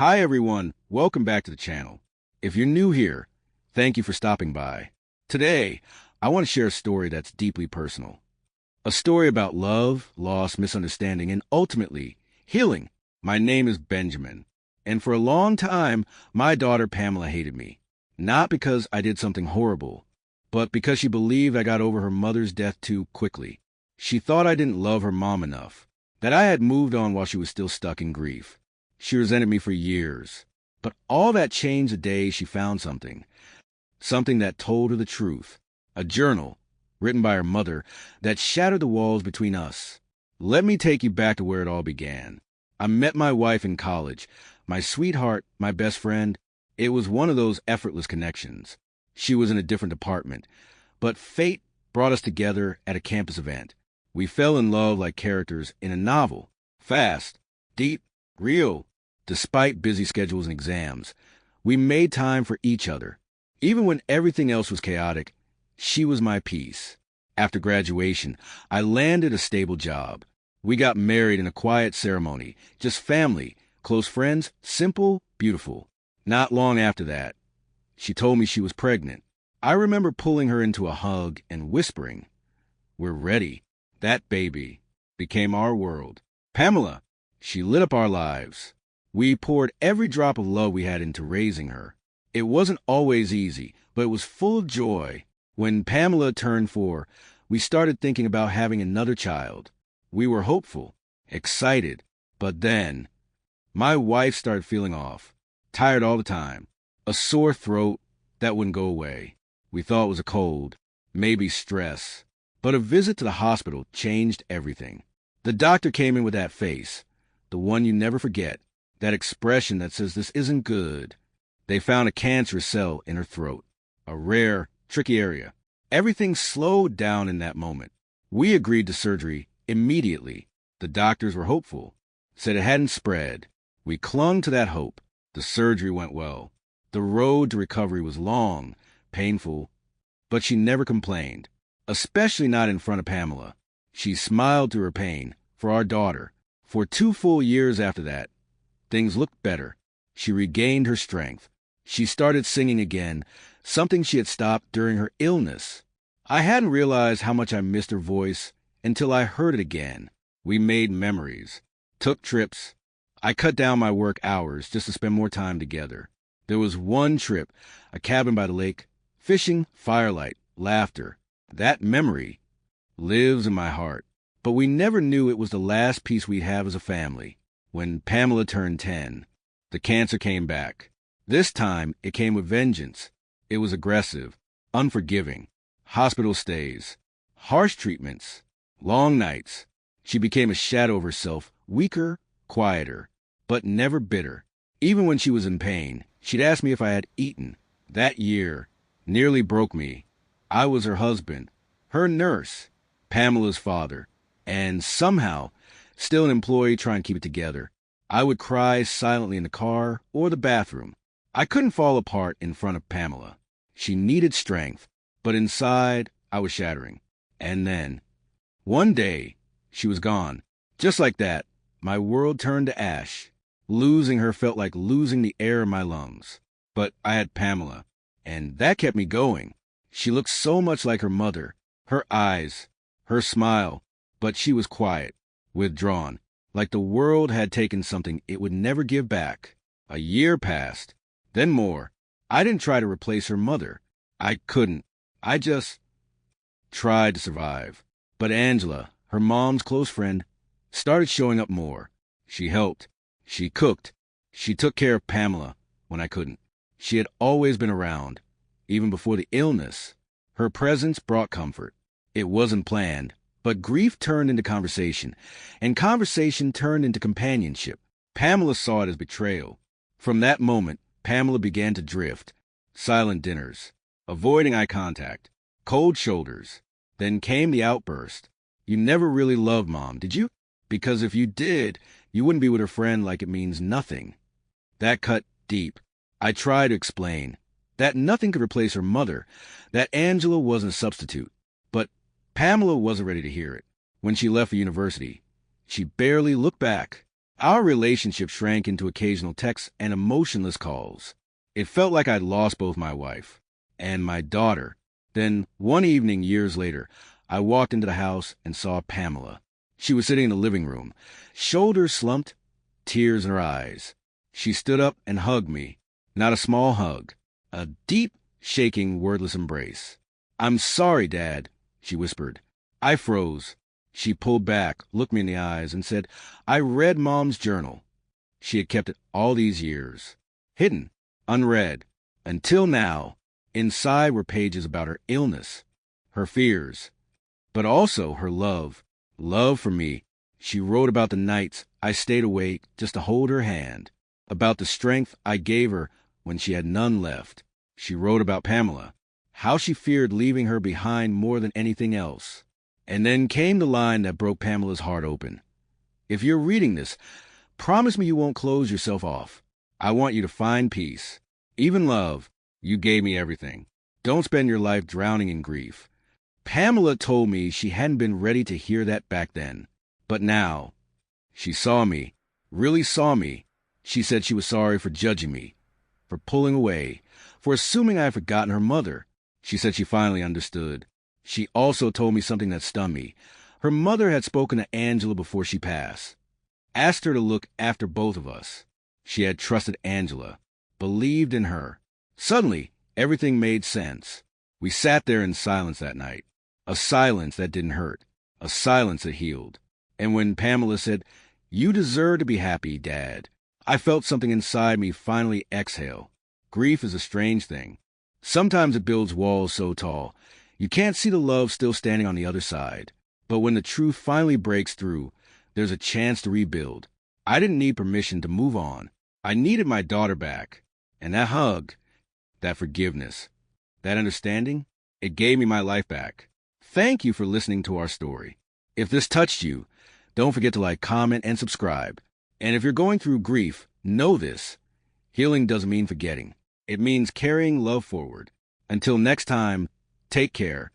Hi everyone, welcome back to the channel. If you're new here, thank you for stopping by. Today, I want to share a story that's deeply personal. A story about love, loss, misunderstanding, and ultimately, healing. My name is Benjamin, and for a long time, my daughter Pamela hated me. Not because I did something horrible, but because she believed I got over her mother's death too quickly. She thought I didn't love her mom enough, that I had moved on while she was still stuck in grief. She resented me for years, but all that changed the day she found something that told her the truth, a journal written by her mother that shattered the walls between us. Let me take you back to where it all began. I met my wife in college, my sweetheart, my best friend. It was one of those effortless connections. She was in a different department, but fate brought us together at a campus event. We fell in love like characters in a novel, fast, deep, real. Despite busy schedules and exams, we made time for each other. Even when everything else was chaotic, she was my peace. After graduation, I landed a stable job. We got married in a quiet ceremony, just family, close friends, simple, beautiful. Not long after that, she told me she was pregnant. I remember pulling her into a hug and whispering, "We're ready." That baby became our world. Pamela, she lit up our lives. We poured every drop of love we had into raising her. It wasn't always easy, but it was full of joy. When Pamela turned 4, we started thinking about having another child. We were hopeful, excited, but then my wife started feeling off, tired all the time, a sore throat that wouldn't go away. We thought it was a cold, maybe stress, but a visit to the hospital changed everything. The doctor came in with that face, the one you never forget. That expression that says this isn't good. They found a cancerous cell in her throat, a rare, tricky area. Everything slowed down in that moment. We agreed to surgery immediately. The doctors were hopeful, said it hadn't spread. We clung to that hope. The surgery went well. The road to recovery was long, painful, but she never complained, especially not in front of Pamela. She smiled through her pain for our daughter. For 2 full years after that, things looked better. She regained her strength. She started singing again, something she had stopped during her illness. I hadn't realized how much I missed her voice until I heard it again. We made memories, took trips. I cut down my work hours just to spend more time together. There was one trip, a cabin by the lake, fishing, firelight, laughter. That memory lives in my heart. But we never knew it was the last piece we'd have as a family. When Pamela turned 10, the cancer came back. This time, it came with vengeance. It was aggressive, unforgiving. Hospital stays, harsh treatments, long nights. She became a shadow of herself, weaker, quieter, but never bitter. Even when she was in pain, she'd ask me if I had eaten. That year nearly broke me. I was her husband, her nurse, Pamela's father, and somehow still an employee trying to keep it together. I would cry silently in the car or the bathroom. I couldn't fall apart in front of Pamela. She needed strength, but inside I was shattering. And then, one day, she was gone. Just like that, my world turned to ash. Losing her felt like losing the air in my lungs. But I had Pamela, and that kept me going. She looked so much like her mother, her eyes, her smile, but she was quiet, withdrawn, like the world had taken something it would never give back. A year passed, then more. I didn't try to replace her mother. I couldn't. I just tried to survive. But Angela, her mom's close friend, started showing up more. She helped. She cooked. She took care of Pamela when I couldn't. She had always been around, even before the illness. Her presence brought comfort. It wasn't planned. But grief turned into conversation, and conversation turned into companionship. Pamela saw it as betrayal. From that moment, Pamela began to drift. Silent dinners, avoiding eye contact, cold shoulders. Then came the outburst. "You never really loved Mom, did you? Because if you did, you wouldn't be with her friend like it means nothing." That cut deep. I tried to explain that nothing could replace her mother, that Angela wasn't a substitute. But Pamela wasn't ready to hear it. When she left for university, she barely looked back. Our relationship shrank into occasional texts and emotionless calls. It felt like I'd lost both my wife and my daughter. Then, one evening years later, I walked into the house and saw Pamela. She was sitting in the living room, shoulders slumped, tears in her eyes. She stood up and hugged me. Not a small hug, a deep, shaking, wordless embrace. "I'm sorry, Dad," she whispered. I froze. She pulled back, looked me in the eyes, and said, "I read Mom's journal." She had kept it all these years, hidden, unread, until now. Inside were pages about her illness, her fears, but also her love for me. She wrote about the nights I stayed awake just to hold her hand, about the strength I gave her when she had none left. She wrote about Pamela, how she feared leaving her behind more than anything else. And then came the line that broke Pamela's heart open. "If you're reading this, promise me you won't close yourself off. I want you to find peace, even love. You gave me everything. Don't spend your life drowning in grief." Pamela told me she hadn't been ready to hear that back then. But now, she saw me, really saw me. She said she was sorry for judging me, for pulling away, for assuming I had forgotten her mother. She said she finally understood. She also told me something that stunned me. Her mother had spoken to Angela before she passed, asked her to look after both of us. She had trusted Angela, believed in her. Suddenly, everything made sense. We sat there in silence that night, a silence that didn't hurt, a silence that healed. And when Pamela said, "You deserve to be happy, Dad," I felt something inside me finally exhale. Grief is a strange thing. Sometimes it builds walls so tall, you can't see the love still standing on the other side. But when the truth finally breaks through, there's a chance to rebuild. I didn't need permission to move on. I needed my daughter back. And that hug, that forgiveness, that understanding, it gave me my life back. Thank you for listening to our story. If this touched you, don't forget to like, comment, and subscribe. And if you're going through grief, know this. Healing doesn't mean forgetting. It means carrying love forward. Until next time, take care